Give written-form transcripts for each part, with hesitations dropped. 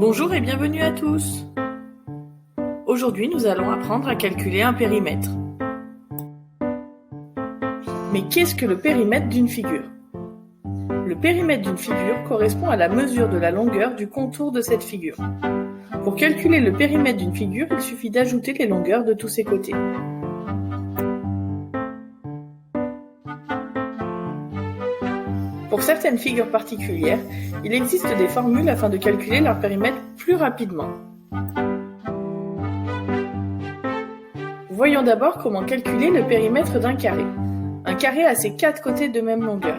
Bonjour et bienvenue à tous. Aujourd'hui, nous allons apprendre à calculer un périmètre. Mais qu'est-ce que le périmètre d'une figure? Le périmètre d'une figure correspond à la mesure de la longueur du contour de cette figure. Pour calculer le périmètre d'une figure, il suffit d'ajouter les longueurs de tous ses côtés. Pour certaines figures particulières, il existe des formules afin de calculer leur périmètre plus rapidement. Voyons d'abord comment calculer le périmètre d'un carré. Un carré a ses 4 côtés de même longueur.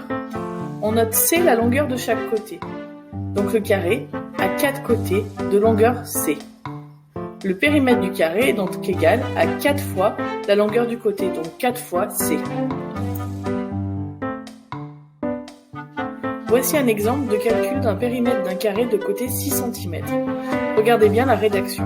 On note C la longueur de chaque côté. Donc le carré a 4 côtés de longueur C. Le périmètre du carré est donc égal à 4 fois la longueur du côté, donc 4 fois C. Voici un exemple de calcul d'un périmètre d'un carré de côté 6 cm. Regardez bien la rédaction.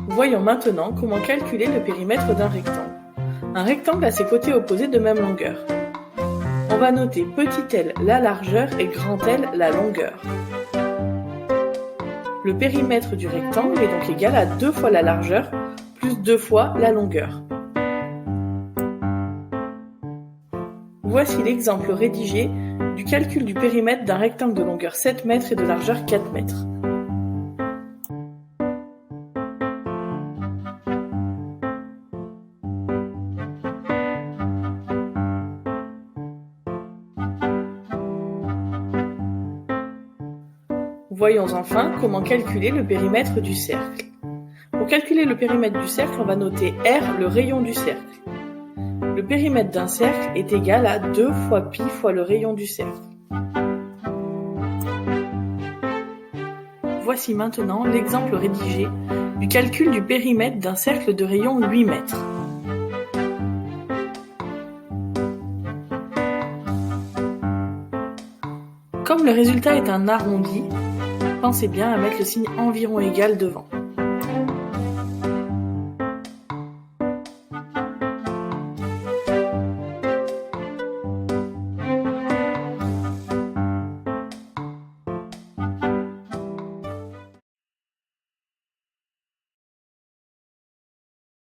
Voyons maintenant comment calculer le périmètre d'un rectangle. Un rectangle a ses côtés opposés de même longueur. On va noter petit l la largeur et grand L la longueur. Le périmètre du rectangle est donc égal à 2 fois la largeur plus 2 fois la longueur. Voici l'exemple rédigé du calcul du périmètre d'un rectangle de longueur 7 mètres et de largeur 4 mètres. Voyons enfin comment calculer le périmètre du cercle. Pour calculer le périmètre du cercle, on va noter R, le rayon du cercle. Le périmètre d'un cercle est égal à 2 fois pi fois le rayon du cercle. Voici maintenant l'exemple rédigé du calcul du périmètre d'un cercle de rayon 8 mètres. Comme le résultat est un arrondi, pensez bien à mettre le signe environ égal devant.